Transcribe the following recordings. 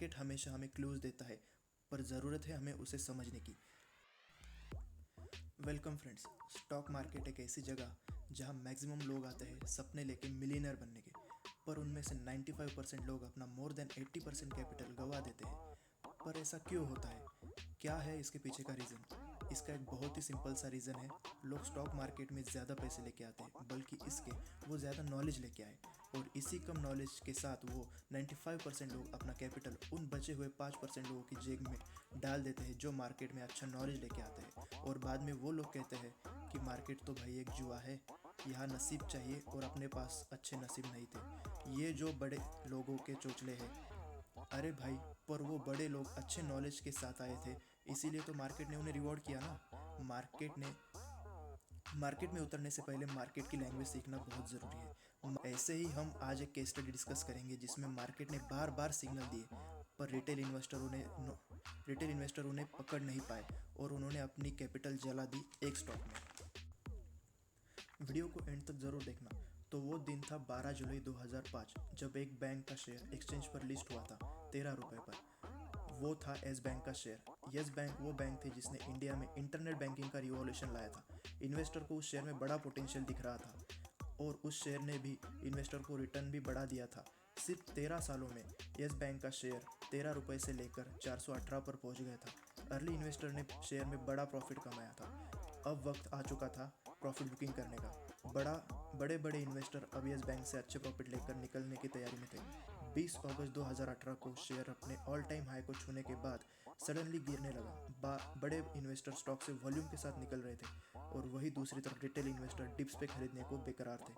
Market हमेशा हमें clues देता है, पर ज़रूरत है हमें उसे समझने की। Welcome friends. स्टॉक मार्केट एक ऐसी जगह जहां मैक्सिमम लोग आते हैं सपने लेके मिलियनर बनने के, पर उनमें से 95% लोग अपना मोर देन 80% कैपिटल गंवा देते हैं। पर ऐसा क्यों होता है? क्या है इसके पीछे का रीज़न? इसका एक बहुत ही सिंपल सा रीज़न है, लोग स्टॉक मार्केट में ज़्यादा पैसे लेके आते हैं, बल्कि इसके वो ज़्यादा नॉलेज लेके आए, और इसी कम नॉलेज के साथ वो 95% लोग अपना कैपिटल उन बचे हुए 5% लोगों की जेब में डाल देते हैं जो मार्केट में अच्छा नॉलेज लेके आते हैं। और बाद में वो लोग कहते हैं कि मार्केट तो भाई एक जुआ है, यहाँ नसीब चाहिए और अपने पास अच्छे नसीब नहीं थे। ये जो बड़े लोगों के चोचले हैं। अरे भाई, पर वो बड़े लोग अच्छे नॉलेज के साथ आए थे, इसीलिए तो मार्केट ने उन्हें रिवॉर्ड किया ना। मार्केट में उतरने से पहले मार्केट की लैंग्वेज सीखना बहुत ज़रूरी है। ऐसे ही हम आज एक केस स्टडी डिस्कस करेंगे जिसमें मार्केट ने बार बार सिग्नल दिए, पर रिटेल इन्वेस्टर उन्हें पकड़ नहीं पाए और उन्होंने अपनी कैपिटल जला दी एक स्टॉक में। वीडियो को एंड तक ज़रूर देखना। तो वो दिन था 12 जुलाई 2005, जब एक बैंक का शेयर एक्सचेंज पर लिस्ट हुआ था 13 रुपये पर। वो था येस बैंक का शेयर। येस बैंक वो बैंक थी जिसने इंडिया में इंटरनेट बैंकिंग का रिवॉल्यूशन लाया था। इन्वेस्टर को उस शेयर में बड़ा पोटेंशियल दिख रहा था और उस शेयर ने भी इन्वेस्टर को रिटर्न भी बढ़ा दिया था। सिर्फ 13 सालों में येस बैंक का शेयर 13 रुपये से लेकर 418 पर पहुंच गया था। अर्ली इन्वेस्टर ने शेयर में बड़ा प्रॉफिट कमाया था। अब वक्त आ चुका था प्रॉफिट बुकिंग करने का। बड़े बड़े इन्वेस्टर अब येस बैंक से अच्छे प्रॉफिट लेकर निकलने की तैयारी में थे। 20 अगस्त 2018 को शेयर अपने ऑल टाइम हाई को छूने के बाद सडनली गिरने लगा। बड़े इन्वेस्टर स्टॉक से वॉल्यूम के साथ निकल रहे थे और वही दूसरी तरफ रिटेल इन्वेस्टर डिप्स पे खरीदने को बेकरार थे।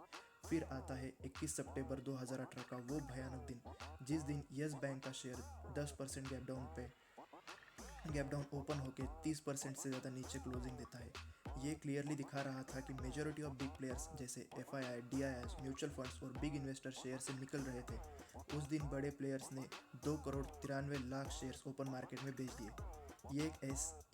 फिर आता है 21 सितंबर 2018 का वो भयानक दिन, जिस दिन येस बैंक का शेयर 10% गैप डाउन ओपन होकर 30% से ज़्यादा नीचे क्लोजिंग देता है। ये क्लियरली दिखा रहा था कि मेजॉरिटी ऑफ बिग प्लेयर्स जैसे FII, DIIs, म्यूचुअल फंड्स और बिग इन्वेस्टर शेयर से निकल रहे थे। उस दिन बड़े प्लेयर्स ने 2 crore 93 lakh shares open market में बेच दिए। ये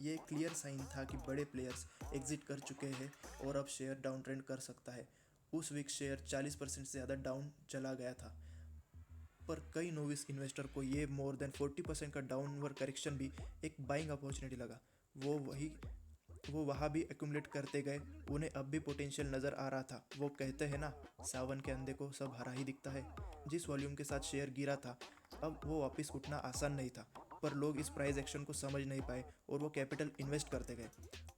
एक क्लियर साइन था कि बड़े प्लेयर्स एग्जिट कर चुके हैं और अब शेयर डाउन ट्रेंड कर सकता है। उस वीक शेयर 40% से ज़्यादा डाउन चला गया था, पर कई नोविस इन्वेस्टर को ये मोर देन 40% का डाउनवर्ड करेक्शन भी एक बाइंग अपॉर्चुनिटी लगा। वो वहाँ भी एक्यूमुलेट करते गए। उन्हें अब भी पोटेंशियल नज़र आ रहा था। वो कहते हैं ना, सावन के अंधे को सब हरा ही दिखता है। जिस वॉल्यूम के साथ शेयर गिरा था, अब वो वापस उठना आसान नहीं था, पर लोग इस प्राइस एक्शन को समझ नहीं पाए और वो कैपिटल इन्वेस्ट करते गए।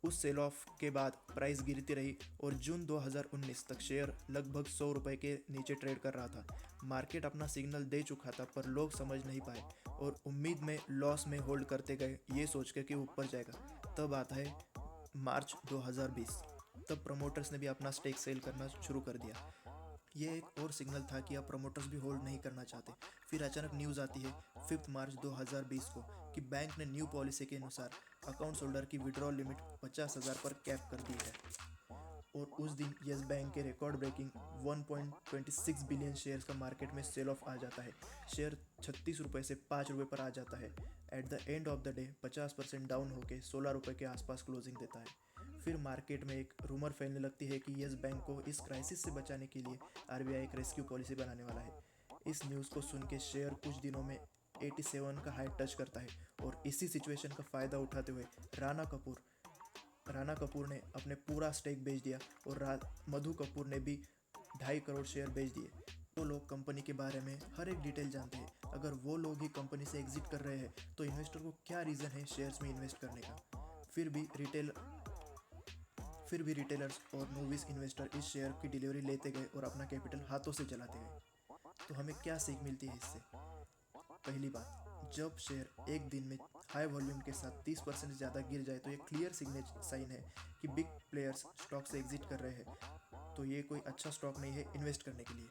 उस सेल ऑफ के बाद प्राइस गिरती रही और जून 2019 तक शेयर लगभग 100 रुपये के नीचे ट्रेड कर रहा था। मार्केट अपना सिग्नल दे चुका था, पर लोग समझ नहीं पाए और उम्मीद में लॉस में होल्ड करते गए, ये सोच कर कि ऊपर जाएगा। तब आता है मार्च 2020। तब प्रमोटर्स ने भी अपना स्टेक सेल करना शुरू कर दिया। ये एक और सिग्नल था कि अब प्रमोटर्स भी होल्ड नहीं करना चाहते। फिर अचानक न्यूज़ आती है 5 मार्च 2020 को कि बैंक ने न्यू पॉलिसी के अनुसार अकाउंट होल्डर की विड्रॉल लिमिट 50,000 पर कैप कर दी है। और उस दिन येस बैंक के रिकॉर्ड ब्रेकिंग 1.26 बिलियन शेयर्स का मार्केट में सेल ऑफ आ जाता है। शेयर 36 रुपये से 5 रुपये पर आ जाता है। At the end of the day 50% down होकर 16 रुपये के आसपास क्लोजिंग देता है। फिर मार्केट में एक रूमर फैलने लगती है कि येस बैंक को इस क्राइसिस से बचाने के लिए RBI एक रेस्क्यू पॉलिसी बनाने वाला है। इस न्यूज़ को सुन के शेयर कुछ दिनों में 87 का हाई टच करता है और इसी सिचुएशन का फ़ायदा उठाते हुए राणा कपूर ने अपने पूरा स्टेक बेच दिया और मधु कपूर ने भी 2.5 करोड़ शेयर बेच दिए। वो लोग कंपनी के बारे में हर एक डिटेल जानते हैं। अगर वो लोग ही कंपनी से एग्जिट कर रहे हैं तो इन्वेस्टर को क्या रीज़न है शेयर्स में इन्वेस्ट करने का? फिर भी रिटेलर्स और नोविस इन्वेस्टर इस शेयर की डिलीवरी लेते गए और अपना कैपिटल हाथों से चलाते गए। तो हमें क्या सीख मिलती है इससे? पहली बात, जब शेयर एक दिन में हाई वॉल्यूम के साथ 30% से ज़्यादा गिर जाए तो ये क्लियर साइन है कि बिग प्लेयर्स स्टॉक से एग्जिट कर रहे हैं। तो ये कोई अच्छा स्टॉक नहीं है इन्वेस्ट करने के लिए।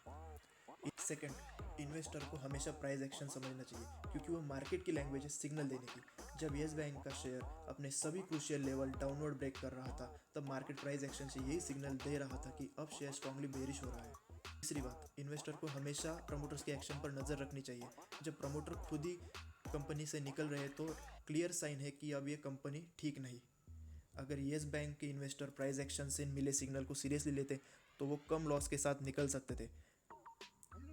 सेकंड, इन्वेस्टर को हमेशा प्राइस एक्शन समझना चाहिए, क्योंकि वो मार्केट की लैंग्वेज है सिग्नल देने की। जब येस बैंक का शेयर अपने सभी क्रूशियल लेवल डाउनवर्ड ब्रेक कर रहा था, तब मार्केट प्राइस एक्शन से यही सिग्नल दे रहा था कि अब शेयर स्ट्रांगली बेरिश हो रहा है। तीसरी बात, इन्वेस्टर को हमेशा प्रमोटर्स के एक्शन पर नज़र रखनी चाहिए। जब प्रमोटर खुद ही कंपनी से निकल रहे तो क्लियर साइन है कि अब ये कंपनी ठीक नहीं। अगर येस बैंक के इन्वेस्टर प्राइस एक्शन से मिले सिग्नल को सीरियसली लेते तो वो कम लॉस के साथ निकल सकते थे,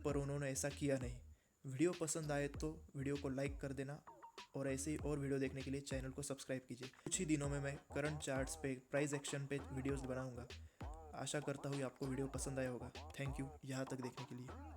पर उन्होंने ऐसा किया नहीं। वीडियो पसंद आए तो वीडियो को लाइक कर देना और ऐसे ही और वीडियो देखने के लिए चैनल को सब्सक्राइब कीजिए। कुछ ही दिनों में मैं करंट चार्ट्स पे, प्राइस एक्शन पे वीडियोस बनाऊंगा। आशा करता हूँ आपको वीडियो पसंद आया होगा। थैंक यू यहाँ तक देखने के लिए।